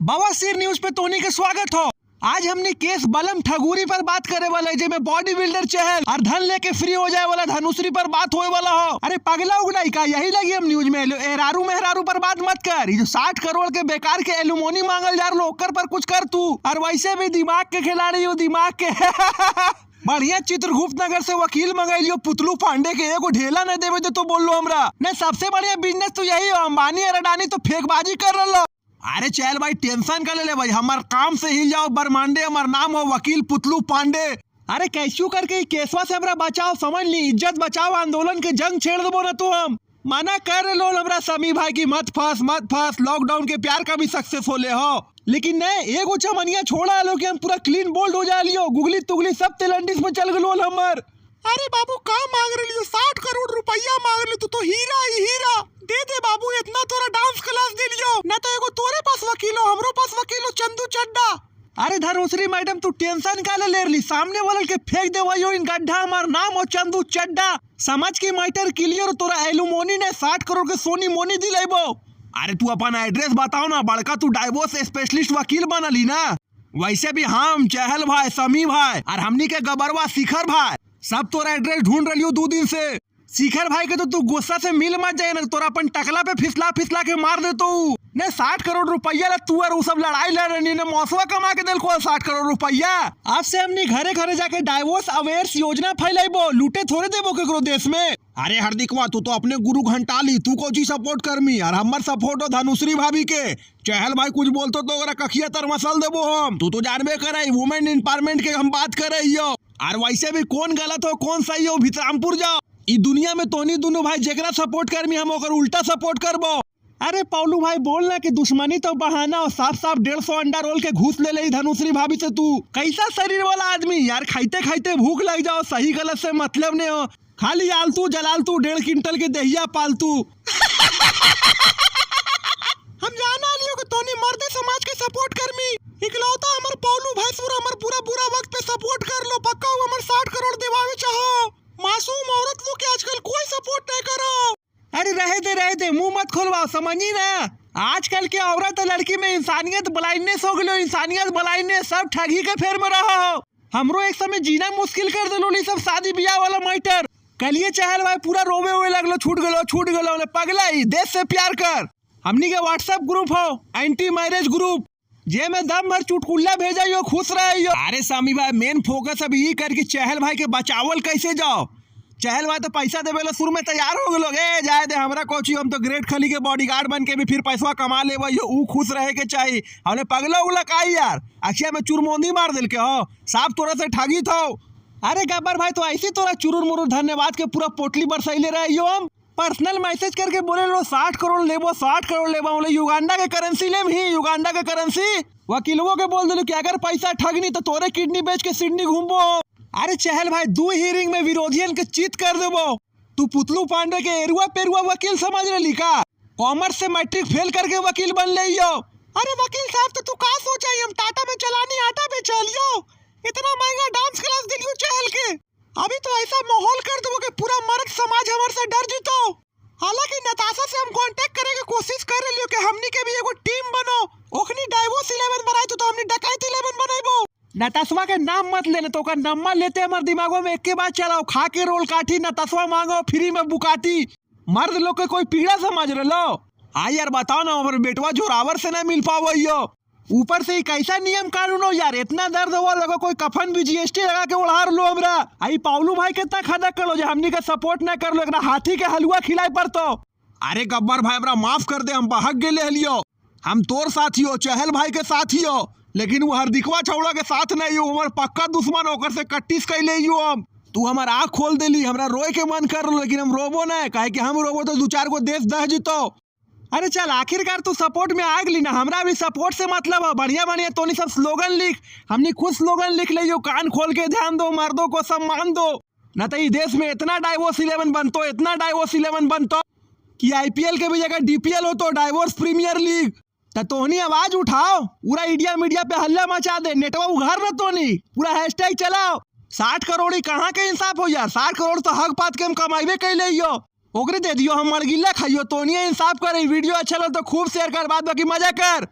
बवासीर न्यूज पे टोनी के स्वागत हो। आज हमने केस बलम ठगुरी पर बात करे वाला है, जेमे बॉडी बिल्डर चहल और धन लेके फ्री हो जाए वाला धनुश्री पर बात होए वाला हो। अरे पगला उगलाई का यही लगी हम न्यूज में एरारू मेहरारू पर बात मत कर। ये जो 60 करोड़ के बेकार के एलुमोनी मांगल जा रहा ओकर पर कुछ कर तू। और वैसे भी दिमाग के खिलाड़ी हो, दिमाग के बढ़िया चित्रगुप्त नगर से वकील मंगाइलियो पुतलू पांडे के एगो ढेला न देवे तो बोल लो हमरा नहीं। सबसे बढ़िया बिजनेस तो यही हो, अंबानी और अडानी तो फेंकबाजी कर रहा। अरे चल भाई टेंशन कर ले भाई, हमार काम से हिल जाओ बरमांडे, हमार नाम हो वकील पुतलू पांडे। अरे कैसू करके केसवा से हमरा बचाओ, समझ ली इज्जत बचाओ, आंदोलन के जंग छेड़ देबो ना तो हम मना कर लो हमरा समी भाई की मत फंस। लॉकडाउन के प्यार का भी सक्सेस होले हो, लेकिन नहीं एगो चमनिया छोड़ा लो कि हम पूरा क्लीन बोल्ड हो जा लियो। गुगली तुगली सब तेलंडिस में चल गलो हमर। अरे बाबू का मांग रही हो? 60 करोड़ रुपया मांग रही तू तो हीरा ही हीरा दे बाबू। इतना तोरा डांस क्लास दे लियो ना तो एगो तोरे पास वकीलो हमरो पास वकीलो चंदू चड्डा। अरे धनुश्री मैडम तू टेंशन काले ले रही, सामने वाले के फेंक दे वही इन गड्ढा। हमार नाम हो चंदू चड्डा, समझ की मैटर क्लियर। तोरा एलुमोनी ने 60 करोड़ के सोनी मोनी दिलेबो। अरे तू अपन एड्रेस बताओ ना, बड़का तू डाइवोर्स स्पेशलिस्ट वकील बनली ना। वैसे भी हम चहल भाई, समी भाई और हमनी के गबरवा शिखर भाई सब तोरा एड्रेस ढूंढ रही हो 2 दिन से। शिखर भाई के तो तू गुस्सा से मिल मत जाए ना, तोरा अपन टकला पे फिसला के मार दे तो ने 60 करोड़ रुपया ला तू और वो सब लड़ाई लड़ रही ने मौसवा कमा के दिल को 60 करोड़ रुपया। अब से हमनी घरे घरे जाके डाइवोर्स अवेयर्स योजना फैलाइबो, लूटे थोड़े देबो केकरो देश में। अरे हरदिकवा तू तो अपने गुरु घंटा ली, तू को जी सपोर्ट करमी और हमर सपोर्ट हो धनुश्री भाभी के। चहल भाई कुछ बोलतो तो अगर कखिया तर मसल देबो हम। तू तो जानबे करे वुमेन एम्पावरमेंट के हम बात करे हियो। और वैसे भी कौन गलत हो कौन सही हो वितरामपुर जाओ। ई दुनिया में तोनी दोनों भाई जेकरा सपोर्ट करमी हम ओकर उल्टा सपोर्ट करबो। अरे पौलू भाई बोलना कि दुश्मनी तो बहाना हो, साफ 150 अंडा रोल के घूस ले ले धनुश्री भाभी से। तू कैसा शरीर वाला आदमी यार, खाइते खाइते भूख लग जाओ, सही गलत से मतलब नहीं हो, खाली आलतू जलालतू 1.5 क्विंटल के दहिया पालतू। हम जाना लियो कि तोनी मर्दे समाज के सपोर्ट करमी इकलौता हमर पौलू भाई सुर हमर पूरा बुरा वक्त पे सपोर्ट कर लो। पक्का हो हमर 60 करोड़ दिवावे चाहो। मासूम औरत लोग के आजकल कोई सपोर्ट नहीं करो। अरे रहे दे मुंह मत खोलवाओ, समझी ना। आजकल के औरत और लड़की में इंसानियत ब्लाइंडनेस हो गलो, इंसानियत ब्लाइंडनेस सब ठगी के फेर में रहो। हमरो एक समय जीना मुश्किल कर दिलो सब शादी ब्याह वाला मैटर। कलिए चहल भाई पूरा रोवे हुए लगलो, छूट गलो पगला ही देश से प्यार कर। हमनी के व्हाट्सएप ग्रुप हो एंटी मैरिज ग्रुप, जे में दम भर चुटकुल्ला भेजा खुश रहियो। अरे सामी भाई मेन फोकस अब यही करके चहल भाई के बचावल कैसे जाओ। चहल भाई तो पैसा देवे ला शुरू में तैयार हो गलो, जाए दे हमरा कोची, हम तो ग्रेट खली के बॉडीगार्ड बन के भी फिर पैसा कमा लेबो। ऊ खुश रहे के चाहिए। हमने पगला उगला काई यार, अक्षय में चुरमोंदी मार दिल के हो, साफ तोरा से ठगी थो। अरे गब्बर भाई तो ऐसी तोरा चुरुर मुरुर धन्यवाद के पूरा पोटली बरसैले रहियो। हम पर्सनल मैसेज करके बोले लो 60 करोड़ लेबो 60 करोड़ लेबो, बोले युगांडा के करेंसी लेम ही, युगांडा के करेंसी। वकीलों के बोल दिलो कि अगर पैसा ठगनी तो तोरे किडनी बेच के सिडनी घूमबो। अरे चहल भाई 2 हियरिंग में विरोधियन के चित कर देबो। तू पुतलू पांडे के एरुआ पेरुआ वकील समझ रही का? कॉमर्स से मैट्रिक फेल करके वकील बन ले। अरे वकील साहब तो तू का सोचा हम टाटा में चलानी आटा पे चलियो, इतना महंगा डांस क्लास दिलियो चहल के। अभी तो ऐसा माहौल कर दो कि पूरा मर्द समाज हमारे से डर जीतो। हालांकि नताशा से हम कांटेक्ट करे की कोशिश कर रही हो कि हमनी के भी एगो टीम बनो। ओखनी डाइवोर्स 11 बनाई तो हमनी डकैती 11 बनाइबो। नताशवा के नाम मत लेने तो का नंबर लेते हमारे दिमागों में एक बार चलाओ, खा के रोल काठी नताशवा मांगो फ्री में बुकाटी। मर्द लोग के कोई पीड़ा समझ रहे लो। हाँ यार बताओ ना, हमारे बेटवा जोरावर से ना मिल पाओ। ऊपर से ही कैसा नियम कानून हो यार, इतना दर्द हुआ लगा कोई कफन भी जीएसटी लगा के उड़ार लो हमरा। आई पाउलू भाई कितना खदा कर लो, हमनी का सपोर्ट ना कर लो, एक हाथी के हलवा खिलाए पर तो। अरे गब्बर भाई हमरा माफ कर दे, हम बहक गेले हलियो। हम तोर साथी हो, चहल भाई के साथी हो, लेकिन वो हरदिकवा छौड़ा के साथ नहीं हो, हमार पक्का दुश्मन होकर से कट्टिस कैले हम। तू हमार आँख खोल देली, हमरा रोए के मन कर लो, लेकिन हम रोबो ना, काहे कि हम रोबो तो 2-4 गो देश दह जीतो। अरे चल आखिरकार तू सपोर्ट में आ गली ना, हमरा भी सपोर्ट से मतलब है। बढ़िया तोनी सब स्लोगन लिख, हमने खुद स्लोगन लिख लियो, कान खोल के ध्यान दो, मर्दों को सम्मान दो। न तो इस देश में इतना डाइवोर्स 11 बनतो, इतना डाइवोर्स 11 बनतो कि IPL के भी जगह DPL हो तो डाइवोर्स प्रीमियर लीग। तोनी आवाज उठाओ, पूरा इंडिया मीडिया पे हल्ला मचा दे, नेटवा उघार न तोनी, पूरा हैशटैग चलाओ। 60 करोड़ कहाँ के इंसाफ हो यार, 60 करोड़ तो हक पात के हम कमाइबे कैले ओकरे दे दियो, हम मरगिल्ला खाइयो। तोनिया इंसाफ करे। वीडियो अच्छा लगे तो खूब शेयर कर, बाद बाकी मजा कर।